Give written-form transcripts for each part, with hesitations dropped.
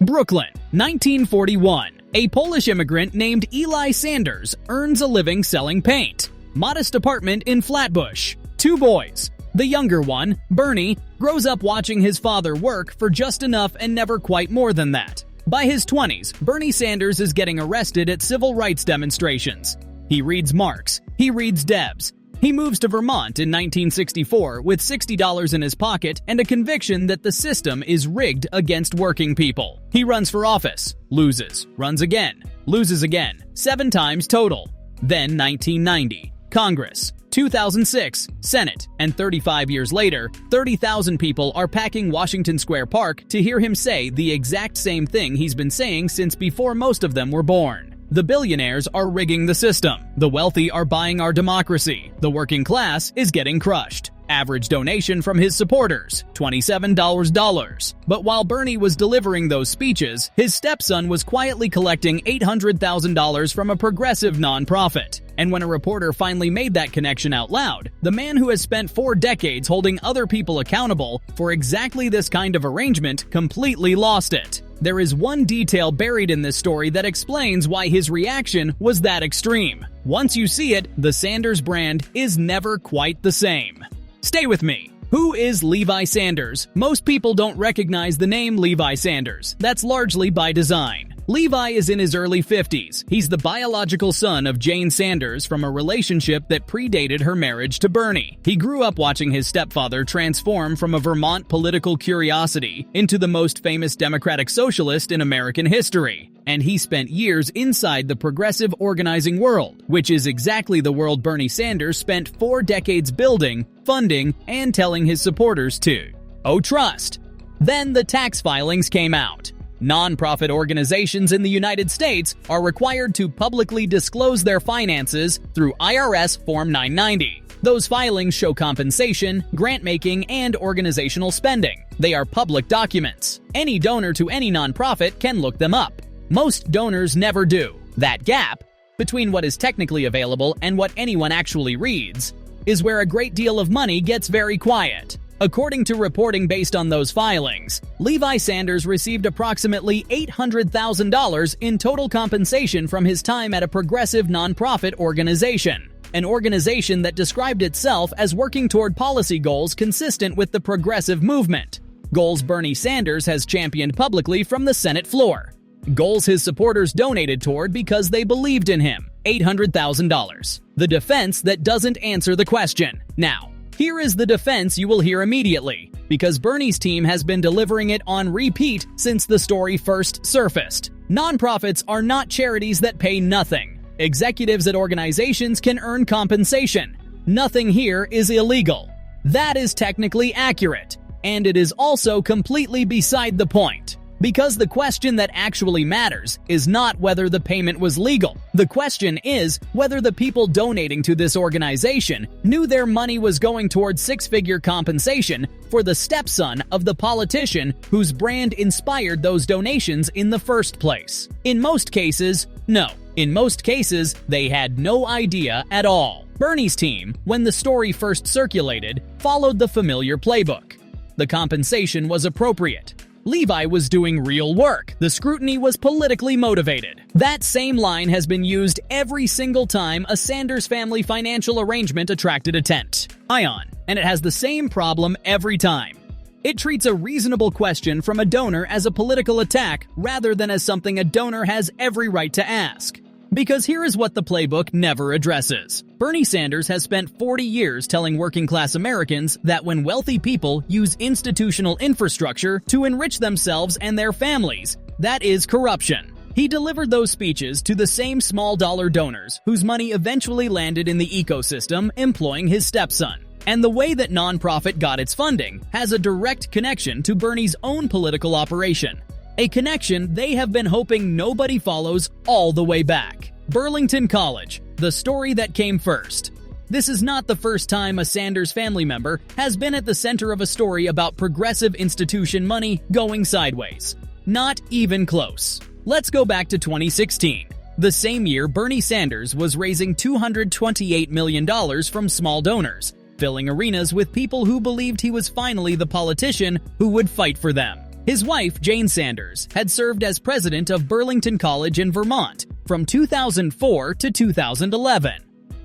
Brooklyn, 1941. A Polish immigrant named Eli Sanders earns a living selling paint. Modest apartment in Flatbush. 2 boys. The younger one, Bernie, grows up watching his father work for just enough and never quite more than that. By his 20s, Bernie Sanders is getting arrested at civil rights demonstrations. He reads Marx. He reads Debs. He moves to Vermont in 1964 with $60 in his pocket and a conviction that the system is rigged against working people. He runs for office, loses, runs again, loses again, 7 times total. Then 1990, Congress. 2006, Senate, and 35 years later, 30,000 people are packing Washington Square Park to hear him say the exact same thing he's been saying since before most of them were born. The billionaires are rigging the system. The wealthy are buying our democracy. The working class is getting crushed. Average donation from his supporters, $27. But while Bernie was delivering those speeches, his stepson was quietly collecting $800,000 from a progressive nonprofit. And when a reporter finally made that connection out loud, the man who has spent 4 decades holding other people accountable for exactly this kind of arrangement completely lost it. There is one detail buried in this story that explains why his reaction was that extreme. Once you see it, the Sanders brand is never quite the same. Stay with me. Who is Levi Sanders? Most people don't recognize the name Levi Sanders. That's largely by design. Levi is in his early 50s. He's the biological son of Jane Sanders from a relationship that predated her marriage to Bernie. He grew up watching his stepfather transform from a Vermont political curiosity into the most famous Democratic socialist in American history. And he spent years inside the progressive organizing world, which is exactly the world Bernie Sanders spent 4 decades building, funding, and telling his supporters to. Oh, trust. Then the tax filings came out. Nonprofit organizations in the United States are required to publicly disclose their finances through IRS Form 990. Those filings show compensation, grant-making, and organizational spending. They are public documents. Any donor to any nonprofit can look them up. Most donors never do. That gap between what is technically available and what anyone actually reads is where a great deal of money gets very quiet. According to reporting based on those filings, Levi Sanders received approximately $800,000 in total compensation from his time at a progressive nonprofit organization, an organization that described itself as working toward policy goals consistent with the progressive movement, goals Bernie Sanders has championed publicly from the Senate floor, goals his supporters donated toward because they believed in him, $800,000. The defense that doesn't answer the question. Now, here is the defense you will hear immediately, because Bernie's team has been delivering it on repeat since the story first surfaced. Nonprofits are not charities that pay nothing. Executives at organizations can earn compensation. Nothing here is illegal. That is technically accurate, and it is also completely beside the point. Because the question that actually matters is not whether the payment was legal. The question is whether the people donating to this organization knew their money was going towards 6-figure compensation for the stepson of the politician whose brand inspired those donations in the first place. In most cases, no. In most cases, they had no idea at all. Bernie's team, when the story first circulated, followed the familiar playbook. The compensation was appropriate. Levi was doing real work. The scrutiny was politically motivated. That same line has been used every single time a Sanders family financial arrangement attracted attention. And it has the same problem every time. It treats a reasonable question from a donor as a political attack rather than as something a donor has every right to ask. Because here is what the playbook never addresses. Bernie Sanders has spent 40 years telling working-class Americans that when wealthy people use institutional infrastructure to enrich themselves and their families, that is corruption. He delivered those speeches to the same small-dollar donors whose money eventually landed in the ecosystem employing his stepson. And the way that nonprofit got its funding has a direct connection to Bernie's own political operation. A connection they have been hoping nobody follows all the way back. Burlington College, the story that came first. This is not the first time a Sanders family member has been at the center of a story about progressive institution money going sideways. Not even close. Let's go back to 2016. The same year, Bernie Sanders was raising $228 million from small donors, filling arenas with people who believed he was finally the politician who would fight for them. His wife, Jane Sanders, had served as president of Burlington College in Vermont from 2004 to 2011.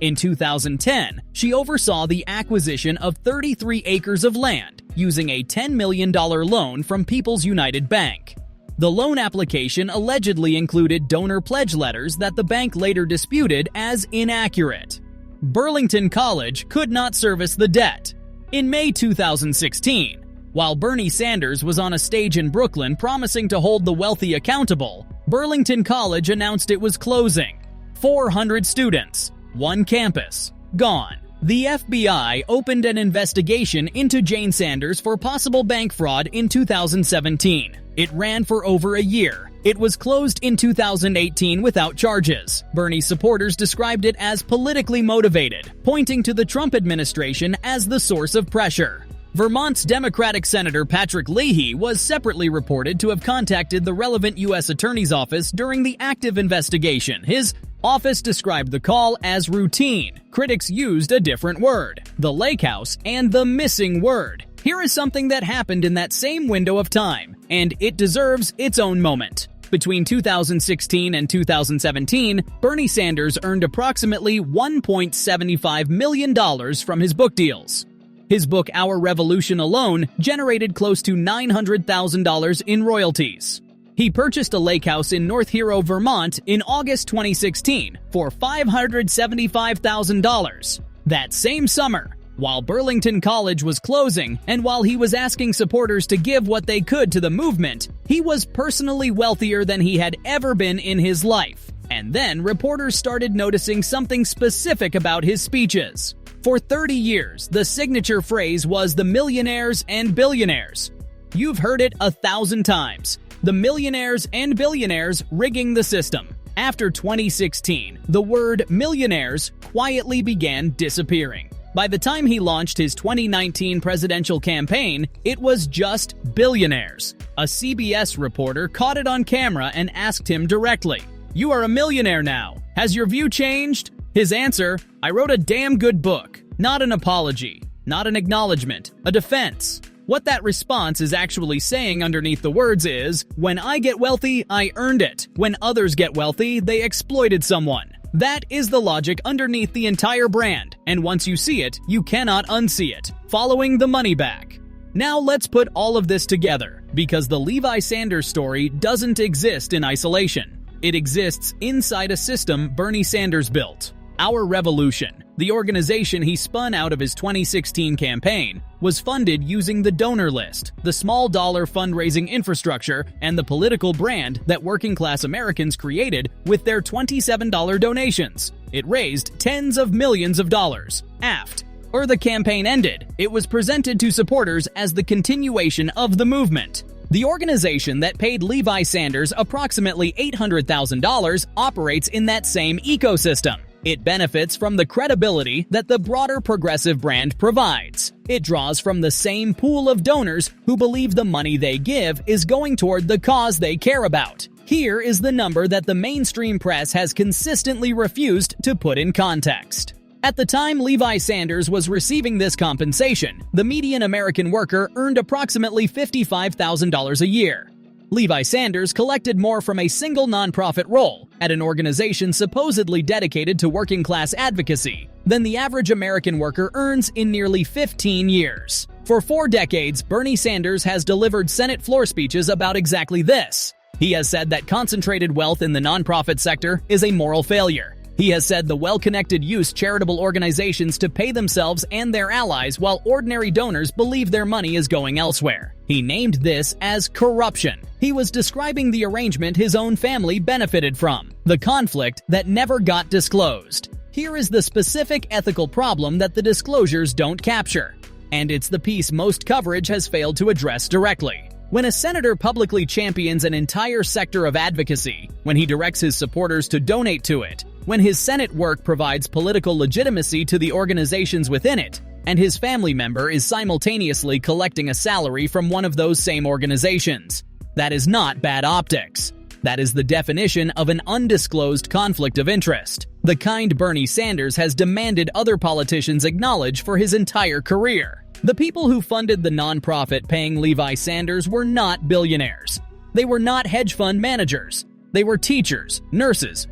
In 2010, she oversaw the acquisition of 33 acres of land using a $10 million loan from People's United Bank. The loan application allegedly included donor pledge letters that the bank later disputed as inaccurate. Burlington College could not service the debt. In May 2016, while Bernie Sanders was on a stage in Brooklyn promising to hold the wealthy accountable, Burlington College announced it was closing. 400 students, one campus, gone. The FBI opened an investigation into Jane Sanders for possible bank fraud in 2017. It ran for over a year. It was closed in 2018 without charges. Bernie supporters described it as politically motivated, pointing to the Trump administration as the source of pressure. Vermont's Democratic Senator Patrick Leahy was separately reported to have contacted the relevant U.S. Attorney's Office during the active investigation. His office described the call as routine. Critics used a different word, the lake house, and the missing word. Here is something that happened in that same window of time, and it deserves its own moment. Between 2016 and 2017, Bernie Sanders earned approximately $1.75 million from his book deals. His book Our Revolution alone generated close to $900,000 in royalties. He purchased a lake house in North Hero, Vermont in August 2016 for $575,000. That same summer, while Burlington College was closing and while he was asking supporters to give what they could to the movement, he was personally wealthier than he had ever been in his life. And then reporters started noticing something specific about his speeches. For 30 years, the signature phrase was the millionaires and billionaires. You've heard it 1,000 times. The millionaires and billionaires rigging the system. After 2016, the word millionaires quietly began disappearing. By the time he launched his 2019 presidential campaign, it was just billionaires. A CBS reporter caught it on camera and asked him directly, "You are a millionaire now. Has your view changed?" His answer, "I wrote a damn good book." Not an apology, not an acknowledgement, a defense. What that response is actually saying underneath the words is, when I get wealthy, I earned it. When others get wealthy, they exploited someone. That is the logic underneath the entire brand, and once you see it, you cannot unsee it. Following the money back. Now let's put all of this together, because the Levi Sanders story doesn't exist in isolation. It exists inside a system Bernie Sanders built. Our Revolution, the organization he spun out of his 2016 campaign, was funded using the donor list, the small dollar fundraising infrastructure, and the political brand that working-class Americans created with their $27 donations. It raised tens of millions of dollars. After the campaign ended, it was presented to supporters as the continuation of the movement. The organization that paid Levi Sanders approximately $800,000 operates in that same ecosystem. It benefits from the credibility that the broader progressive brand provides. It draws from the same pool of donors who believe the money they give is going toward the cause they care about. Here is the number that the mainstream press has consistently refused to put in context. At the time Levi Sanders was receiving this compensation, the median American worker earned approximately $55,000 a year. Levi Sanders collected more from a single nonprofit role at an organization supposedly dedicated to working-class advocacy than the average American worker earns in nearly 15 years. For 4 decades, Bernie Sanders has delivered Senate floor speeches about exactly this. He has said that concentrated wealth in the nonprofit sector is a moral failure. He has said the well-connected use charitable organizations to pay themselves and their allies while ordinary donors believe their money is going elsewhere. He named this as corruption. He was describing the arrangement his own family benefited from, the conflict that never got disclosed. Here is the specific ethical problem that the disclosures don't capture, and it's the piece most coverage has failed to address directly. When a senator publicly champions an entire sector of advocacy, when he directs his supporters to donate to it, when his Senate work provides political legitimacy to the organizations within it, and his family member is simultaneously collecting a salary from one of those same organizations, that is not bad optics. That is the definition of an undisclosed conflict of interest, the kind Bernie Sanders has demanded other politicians acknowledge for his entire career. The people who funded the nonprofit paying Levi Sanders were not billionaires. They were not hedge fund managers. They were teachers, nurses,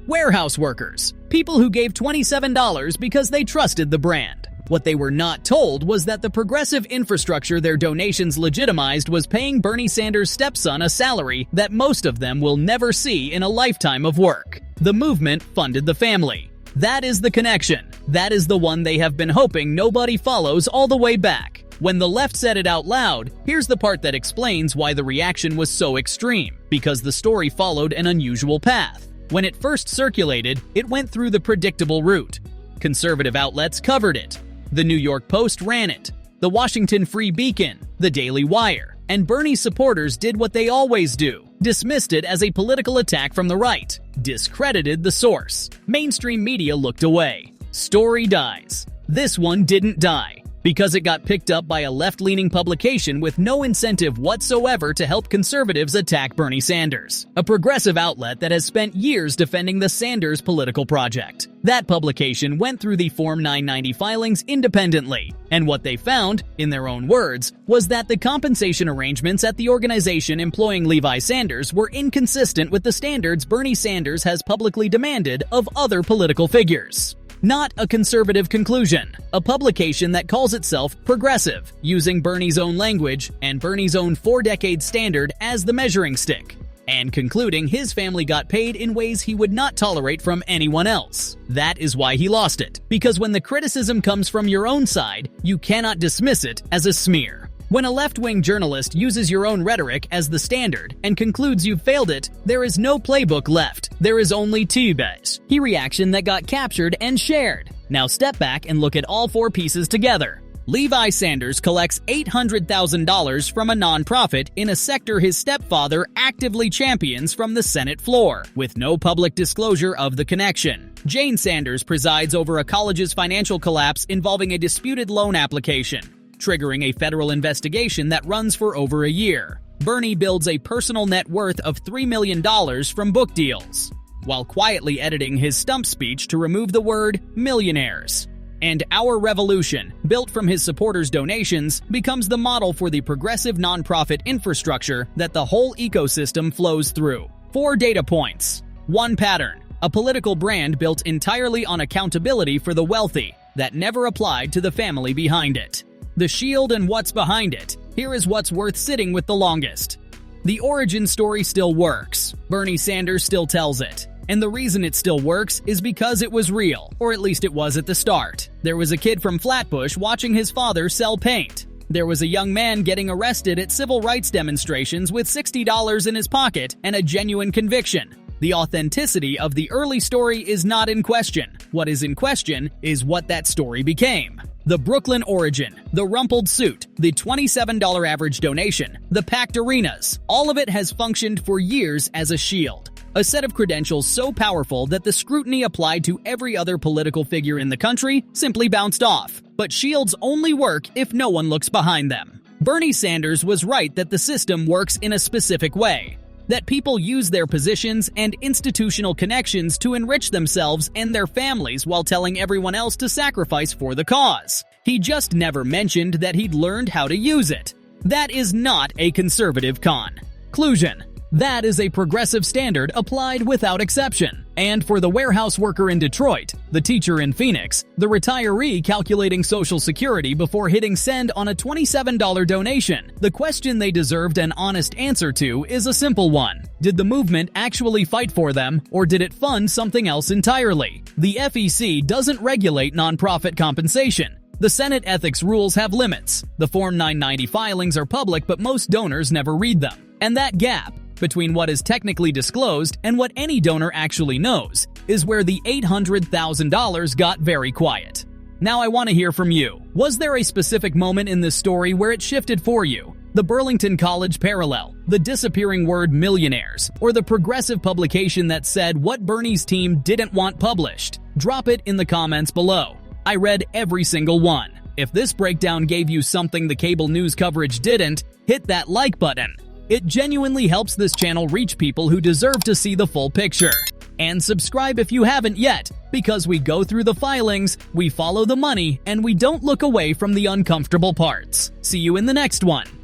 warehouse workers, people who gave $27 because they trusted the brand. What they were not told was that the progressive infrastructure their donations legitimized was paying Bernie Sanders' stepson a salary that most of them will never see in a lifetime of work. The movement funded the family. That is the connection. That is the one they have been hoping nobody follows all the way back. When the left said it out loud, here's the part that explains why the reaction was so extreme. Because the story followed an unusual path. When it first circulated, it went through the predictable route. Conservative outlets covered it. The New York Post ran it. The Washington Free Beacon, the Daily Wire, and Bernie supporters did what they always do. Dismissed it as a political attack from the right. Discredited the source. Mainstream media looked away. Story dies. This one didn't die. Because it got picked up by a left-leaning publication with no incentive whatsoever to help conservatives attack Bernie Sanders, a progressive outlet that has spent years defending the Sanders political project. That publication went through the Form 990 filings independently, and what they found, in their own words, was that the compensation arrangements at the organization employing Levi Sanders were inconsistent with the standards Bernie Sanders has publicly demanded of other political figures. Not a conservative conclusion. A publication that calls itself progressive, using Bernie's own language and Bernie's own 4-decade standard as the measuring stick, and concluding his family got paid in ways he would not tolerate from anyone else. That is why he lost it, because when the criticism comes from your own side, you cannot dismiss it as a smear. When a left-wing journalist uses your own rhetoric as the standard and concludes you've failed it, there is no playbook left. There is only T-base. Key reaction that got captured and shared. Now step back and look at all 4 pieces together. Levi Sanders collects $800,000 from a nonprofit in a sector his stepfather actively champions from the Senate floor, with no public disclosure of the connection. Jane Sanders presides over a college's financial collapse involving a disputed loan application, triggering a federal investigation that runs for over a year. Bernie builds a personal net worth of $3 million from book deals, while quietly editing his stump speech to remove the word millionaires. And Our Revolution, built from his supporters' donations, becomes the model for the progressive nonprofit infrastructure that the whole ecosystem flows through. 4 data points. 1 pattern. A political brand built entirely on accountability for the wealthy that never applied to the family behind it. The shield and what's behind it. Here is what's worth sitting with the longest. The origin story still works. Bernie Sanders still tells it. And the reason it still works is because it was real, or at least it was at the start. There was a kid from Flatbush watching his father sell paint. There was a young man getting arrested at civil rights demonstrations with $60 in his pocket and a genuine conviction. The authenticity of the early story is not in question. What is in question is what that story became. The Brooklyn origin, the rumpled suit, the $27 average donation, the packed arenas, all of it has functioned for years as a shield. A set of credentials so powerful that the scrutiny applied to every other political figure in the country simply bounced off. But shields only work if no one looks behind them. Bernie Sanders was right that the system works in a specific way. That people use their positions and institutional connections to enrich themselves and their families while telling everyone else to sacrifice for the cause. He just never mentioned that he'd learned how to use it. That is not a conservative conclusion. That is a progressive standard applied without exception. And for the warehouse worker in Detroit, the teacher in Phoenix, the retiree calculating Social Security before hitting send on a $27 donation, the question they deserved an honest answer to is a simple one. Did the movement actually fight for them, or did it fund something else entirely? The FEC doesn't regulate nonprofit compensation. The Senate ethics rules have limits. The Form 990 filings are public, but most donors never read them. And that gap between what is technically disclosed and what any donor actually knows is where the $800,000 got very quiet. Now I want to hear from you. Was there a specific moment in this story where it shifted for you? The Burlington College parallel, the disappearing word millionaires, or the progressive publication that said what Bernie's team didn't want published? Drop it in the comments below. I read every single one. If this breakdown gave you something the cable news coverage didn't, hit that like button. It genuinely helps this channel reach people who deserve to see the full picture. And subscribe if you haven't yet. Because we go through the filings, we follow the money, and we don't look away from the uncomfortable parts. See you in the next one.